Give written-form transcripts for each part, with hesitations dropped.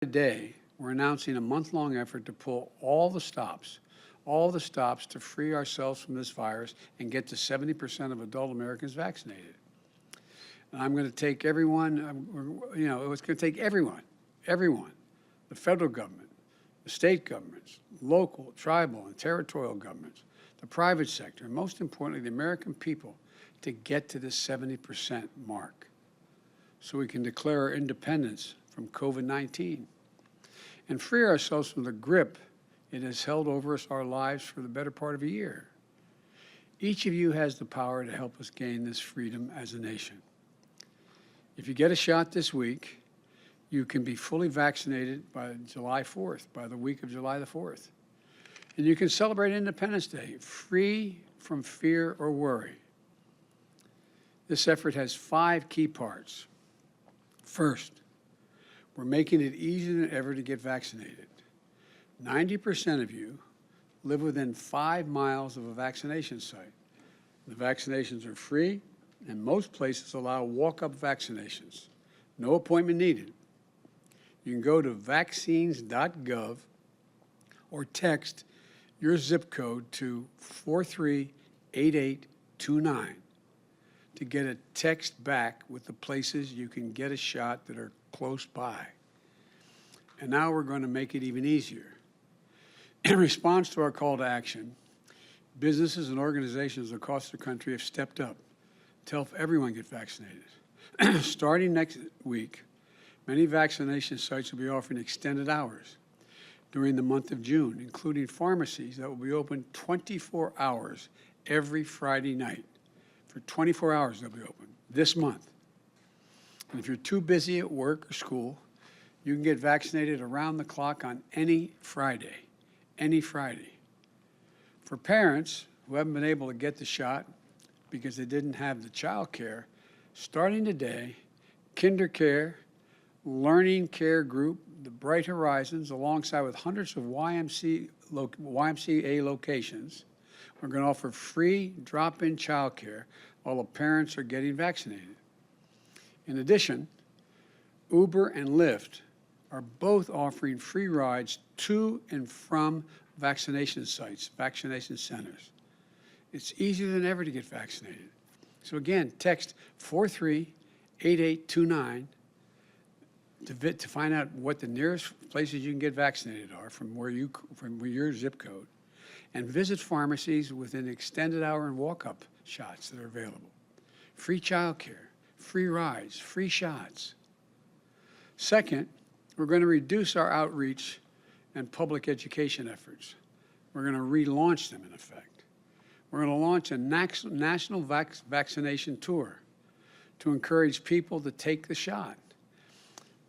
Today, we're announcing a month-long effort to pull all the stops to free ourselves from this virus and get to 70% of adult Americans vaccinated. And I'm going to take everyone, it's going to take everyone, the federal government, the state governments, local, tribal, and territorial governments, the private sector, and most importantly, the American people, to get to this 70% mark so we can declare our independence from COVID-19 and free ourselves from the grip it has held over us our lives for the better part of a year. Each of you has the power to help us gain this freedom as a nation. If you get a shot this week, you can be fully vaccinated by July 4th, by the week of July the 4th. And you can celebrate Independence Day free from fear or worry. This effort has 5 key parts. First, we're making it easier than ever to get vaccinated. 90% of you live within 5 miles of a vaccination site. The vaccinations are free, and most places allow walk-up vaccinations. No appointment needed. You can go to vaccines.gov or text your zip code to 438829 to get a text back with the places you can get a shot that are close by. And now we're going to make it even easier. In response to our call to action, businesses and organizations across the country have stepped up to help everyone get vaccinated. Starting next week, many vaccination sites will be offering extended hours during the month of June, including pharmacies that will be open 24 hours every Friday night. For 24 hours they'll be open this month. And if you're too busy at work or school, you can get vaccinated around the clock on any Friday. Any Friday. For parents who haven't been able to get the shot because they didn't have the child care, starting today, KinderCare, Learning Care Group, the Bright Horizons, alongside with hundreds of YMCA locations, we're going to offer free drop-in child care while the parents are getting vaccinated. In addition, Uber and Lyft are both offering free rides to and from vaccination sites, vaccination centers. It's easier than ever to get vaccinated. So again, text 438829 to find out what the nearest places you can get vaccinated are from your zip code, and visit pharmacies within extended hour and walk-up shots that are available. Free childcare, free rides, free shots. Second, we're going to reduce our outreach and public education efforts. We're going to relaunch them, in effect. We're going to launch a national vaccination tour to encourage people to take the shot.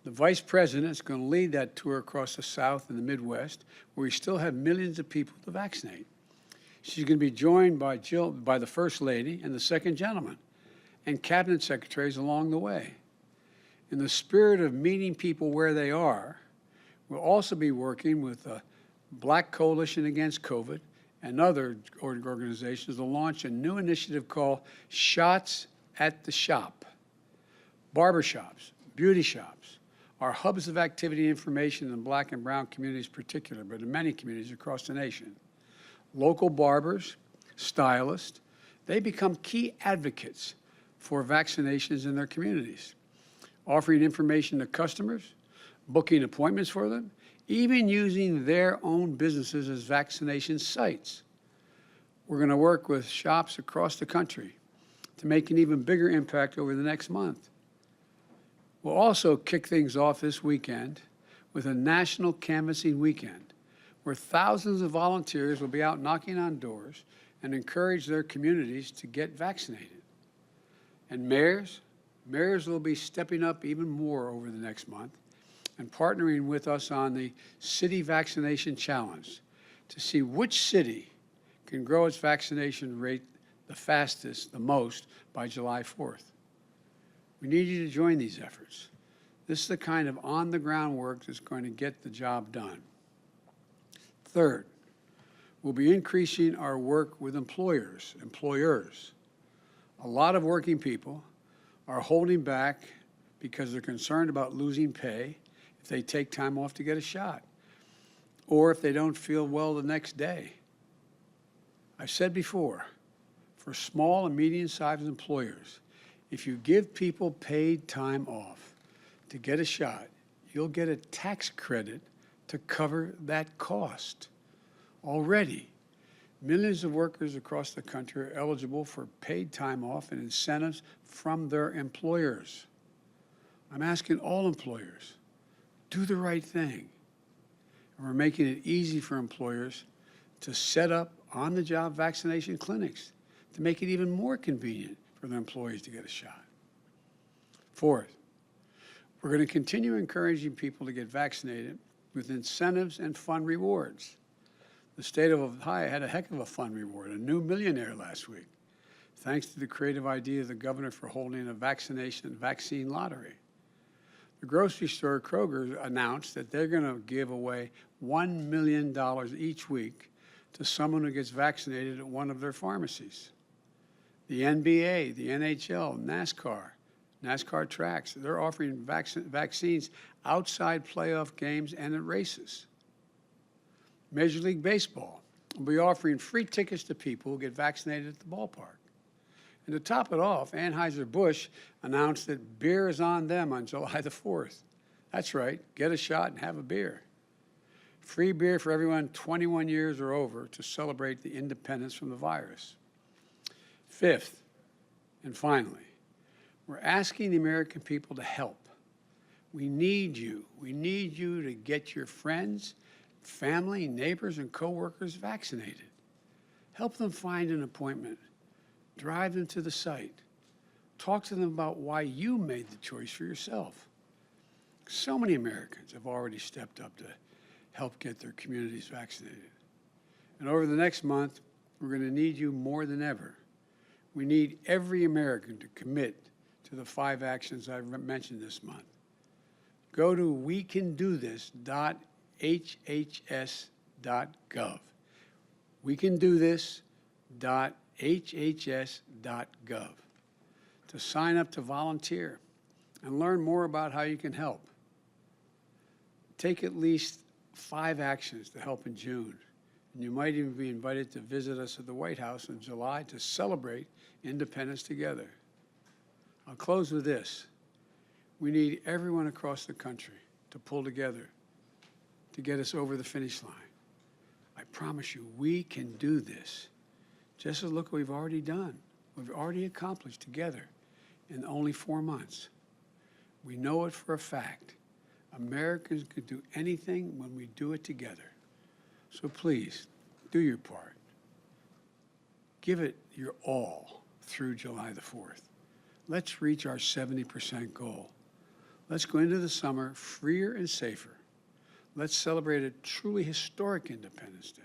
The Vice President is going to lead that tour across the South and the Midwest, where we still have millions of people to vaccinate. She's going to be joined by the First Lady and the Second Gentleman, and Cabinet Secretaries along the way. In the spirit of meeting people where they are, we'll also be working with the Black Coalition Against COVID and other organizations to launch a new initiative called Shots at the Shop. Barbershops, beauty shops are hubs of activity and information in Black and brown communities in particular, but in many communities across the nation. Local barbers, stylists, they become key advocates for vaccinations in their communities, offering information to customers, booking appointments for them, even using their own businesses as vaccination sites. We're going to work with shops across the country to make an even bigger impact over the next month. We'll also kick things off this weekend with a national canvassing weekend where thousands of volunteers will be out knocking on doors and encourage their communities to get vaccinated. And mayors will be stepping up even more over the next month and partnering with us on the City Vaccination Challenge to see which city can grow its vaccination rate the fastest, the most, by July 4th. We need you to join these efforts. This is the kind of on-the-ground work that's going to get the job done. Third, we'll be increasing our work with employers. A lot of working people are holding back because they're concerned about losing pay if they take time off to get a shot, or if they don't feel well the next day. I've said before, for small and medium-sized employers, if you give people paid time off to get a shot, you'll get a tax credit to cover that cost. Already, millions of workers across the country are eligible for paid time off and incentives from their employers. I'm asking all employers, do the right thing. And we're making it easy for employers to set up on-the-job vaccination clinics to make it even more convenient for their employees to get a shot. Fourth, we're going to continue encouraging people to get vaccinated with incentives and fun rewards. The state of Ohio had a heck of a fun reward, a new millionaire last week, thanks to the creative idea of the governor for holding a vaccine lottery. The grocery store, Kroger, announced that they're going to give away $1 million each week to someone who gets vaccinated at one of their pharmacies. The NBA, the NHL, NASCAR tracks, they're offering vaccines outside playoff games and at races. Major League Baseball will be offering free tickets to people who get vaccinated at the ballpark. And to top it off, Anheuser-Busch announced that beer is on them on July the 4th. That's right, get a shot and have a beer. Free beer for everyone 21 years or over to celebrate the independence from the virus. Fifth, and finally, we're asking the American people to help. We need you. We need you to get your friends, family, neighbors, and coworkers vaccinated. Help them find an appointment. Drive them to the site. Talk to them about why you made the choice for yourself. So many Americans have already stepped up to help get their communities vaccinated. And over the next month, we're going to need you more than ever. We need every American to commit to the 5 actions I've mentioned this month. Go to wecandothis.hhs.gov. wecandothis.hhs.gov to sign up to volunteer and learn more about how you can help. Take at least 5 actions to help in June, and you might even be invited to visit us at the White House in July to celebrate independence together. I'll close with this. We need everyone across the country to pull together to get us over the finish line. I promise you, we can do this. Just look what we've already done. We've already accomplished together in only 4 months. We know it for a fact. Americans can do anything when we do it together. So please, do your part. Give it your all through July the 4th. Let's reach our 70% goal. Let's go into the summer freer and safer. Let's celebrate a truly historic Independence Day.